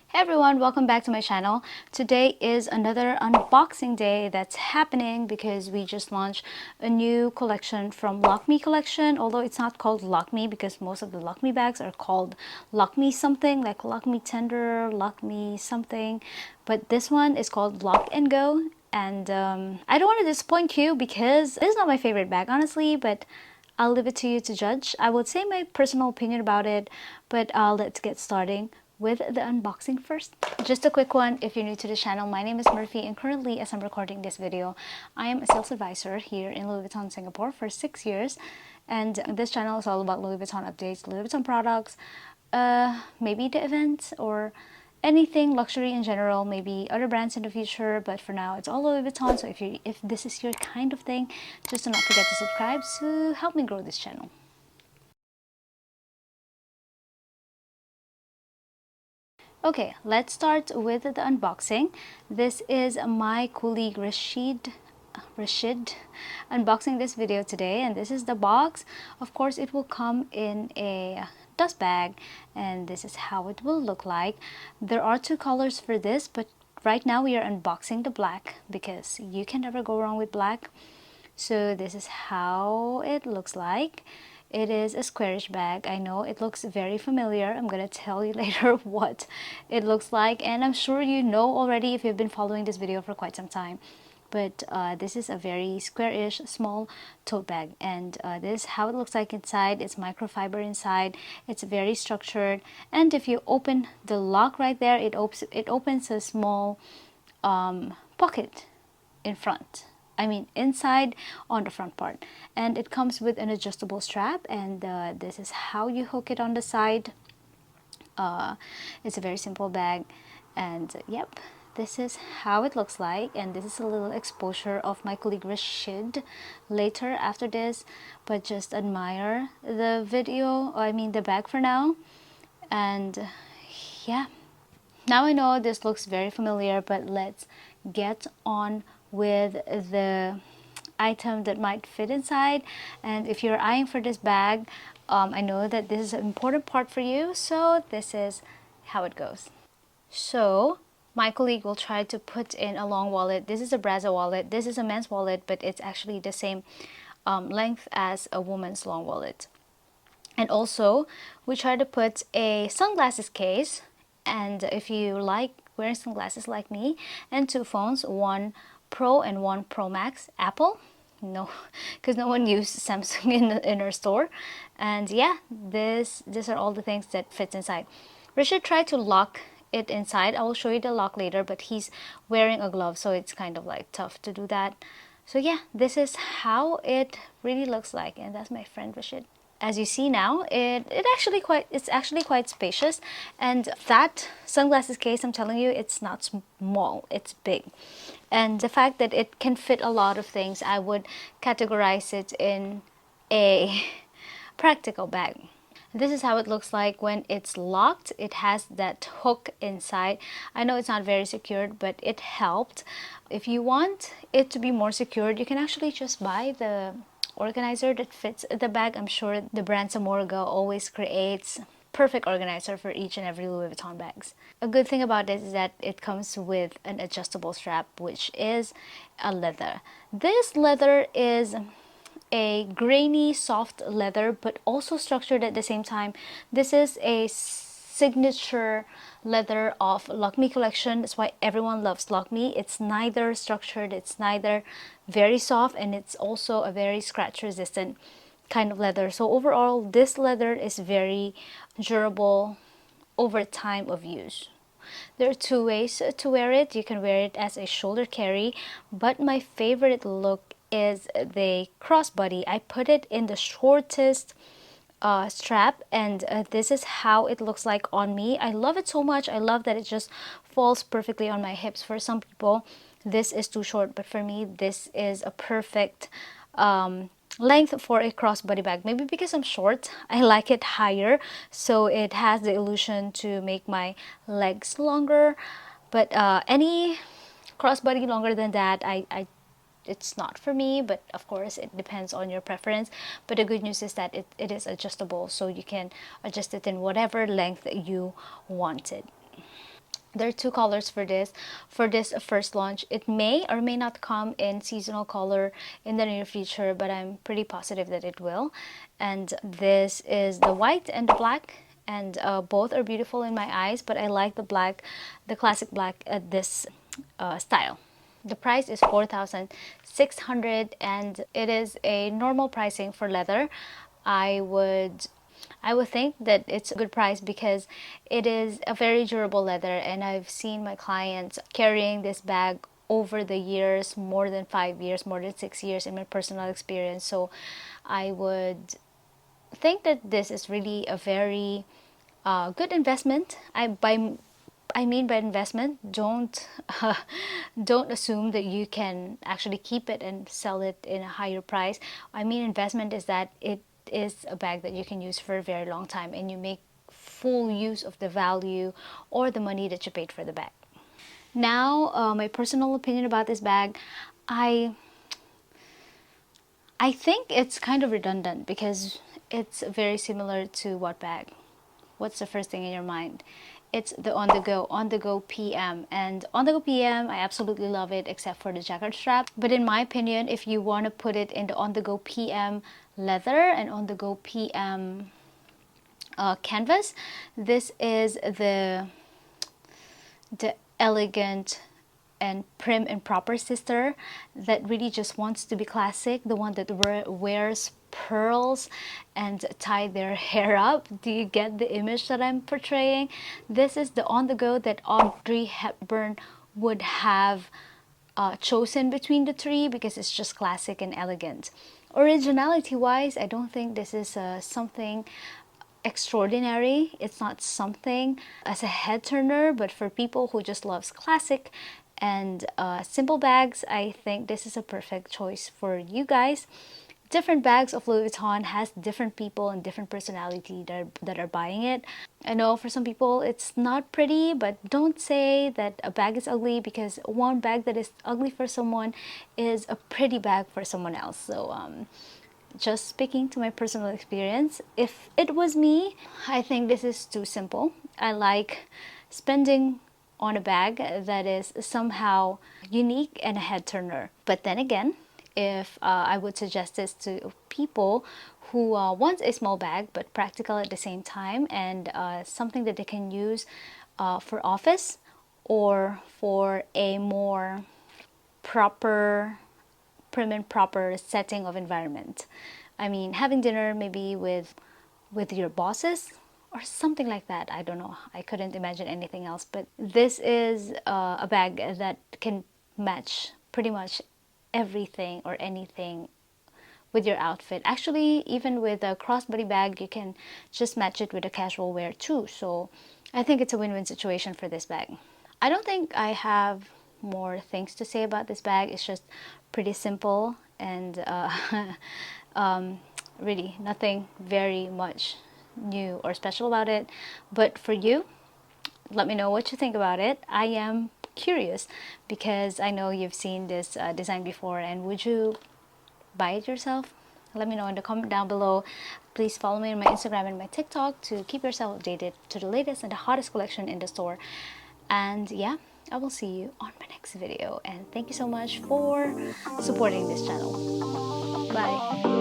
Hey everyone, welcome back to my channel. Today is another unboxing day that's happening because we just launched a new collection from LockMe collection, although it's not called LockMe because most of the LockMe bags are called LockMe something, like LockMe Tender, LockMe something, but this one is called Lock and Go. And I don't want to disappoint you because this is not my favorite bag, honestly, but I'll leave it to you to judge. I would say my personal opinion about it, but let's get starting with the unboxing first. Just a quick one, if you're new to the channel, my name is Murphy, and currently as I'm recording this video, I am a sales advisor here in Louis Vuitton, Singapore for 6 years. And this channel is all about Louis Vuitton updates, Louis Vuitton products, maybe the events or anything luxury in general, maybe other brands in the future, but for now it's all Louis Vuitton. So if this is your kind of thing, just do not forget to subscribe to help me grow this channel. Okay, let's start with the unboxing. This is my colleague Rashid unboxing this video today, and this is the box. Of course, it will come in a dust bag, and this is how it will look like. There are two colors for this, but right now we are unboxing the black because you can never go wrong with black. So this is how it looks like. It is a squarish bag. I know it looks very familiar. I'm gonna tell you later what it looks like, and I'm sure you know already if you've been following this video for quite some time. But this is a very squarish small tote bag, and this is how it looks like inside. It's microfiber inside. It's very structured, and if you open the lock right there, it opens a small pocket in front. I mean inside on the front part, and it comes with an adjustable strap, and this is how you hook it on the side. It's a very simple bag, and yep, this is how it looks like. And this is a little exposure of my colleague Rashid later after this, but just admire the video, I mean the bag for now. And yeah, now I know this looks very familiar, but let's get on with the item that might fit inside. And if you're eyeing for this bag, I know that this is an important part for you, so this is how it goes. So my colleague will try to put in a long wallet. This is a Brazza wallet. This is a men's wallet, but it's actually the same length as a woman's long wallet. And also we try to put a sunglasses case, and if you like wearing sunglasses like me, and two phones, one Pro and one Pro Max, Apple. No, because no one uses Samsung in our store. And yeah, these are all the things that fits inside. Richard tried to lock it inside. I will show you the lock later, but he's wearing a glove, so it's kind of like tough to do that. So yeah, this is how it really looks like, and that's my friend Rashid. As you see now, it's actually quite spacious, and that sunglasses case, I'm telling you, it's not small, it's big. And the fact that it can fit a lot of things, I would categorize it in a practical bag. This is how it looks like when it's locked. It has that hook inside. I know it's not very secured, but it helped. If you want it to be more secured, you can actually just buy the organizer that fits the bag. I'm sure the brand Samorga always creates perfect organizer for each and every Louis Vuitton bags. A good thing about this is that it comes with an adjustable strap, which is a leather. This leather is a grainy soft leather, but also structured at the same time. This is a signature leather of LockMe collection. That's why everyone loves LockMe. It's neither structured, it's neither very soft, and it's also a very scratch resistant kind of leather. So overall, this leather is very durable over time of use. There are two ways to wear it. You can wear it as a shoulder carry, but my favorite look is the crossbody. I put it in the shortest strap, and this is how it looks like on me. I love it so much. I love that it just falls perfectly on my hips. For some people this is too short, but for me this is a perfect length for a crossbody bag. Maybe because I'm short, I like it higher, so it has the illusion to make my legs longer. But any crossbody longer than that, it's not for me, but of course it depends on your preference. But the good news is that it is adjustable, so you can adjust it in whatever length you want it. There are two colors for this first launch. It may or may not come in seasonal color in the near future, but I'm pretty positive that it will. And this is the white and the black, and both are beautiful in my eyes, but I like the black, the classic black at this style. The price is 4,600 and it is a normal pricing for leather. I would think that it's a good price because it is a very durable leather, and I've seen my clients carrying this bag over the years, more than 5 years, more than 6 years in my personal experience. So I would think that this is really a very good investment. I mean by investment, don't assume that you can actually keep it and sell it in a higher price. I mean investment is that it is a bag that you can use for a very long time and you make full use of the value or the money that you paid for the bag. Now, my personal opinion about this bag, I think it's kind of redundant because it's very similar to what bag? What's the first thing in your mind? It's the on the go PM. And on the go PM, I absolutely love it except for the jacquard strap. But in my opinion, if you want to put it in the on the go PM leather and on the go PM canvas, this is the elegant and prim and proper sister that really just wants to be classic, the one that wears pearls and tie their hair up. Do you get the image that I'm portraying? This is the on the go that Audrey Hepburn would have chosen between the three because it's just classic and elegant. Originality wise, I don't think this is something extraordinary. It's not something as a head turner, but for people who just loves classic and simple bags, I think this is a perfect choice for you guys. Different bags of Louis Vuitton has different people and different personality that are buying it. I know for some people it's not pretty, but don't say that a bag is ugly because one bag that is ugly for someone is a pretty bag for someone else. So just speaking to my personal experience, if it was me, I think this is too simple. I like spending on a bag that is somehow unique and a head turner. But then again, if I would suggest this to people who want a small bag but practical at the same time, and something that they can use for office or for a more proper, prim and proper setting of environment. I mean, having dinner maybe with your bosses or something like that. I don't know. I couldn't imagine anything else. But this is a bag that can match pretty much everything or anything with your outfit. Actually, even with a crossbody bag, you can just match it with a casual wear too. So I think it's a win-win situation for this bag. I don't think I have more things to say about this bag. It's just pretty simple and really nothing very much new or special about it. But for you, let me know what you think about it. I am curious because I know you've seen this design before, and would you buy it yourself? Let me know in the comment down below. Please follow me on my Instagram and my TikTok to keep yourself updated to the latest and the hottest collection in the store. And yeah, I will see you on my next video, and thank you so much for supporting this channel. Bye.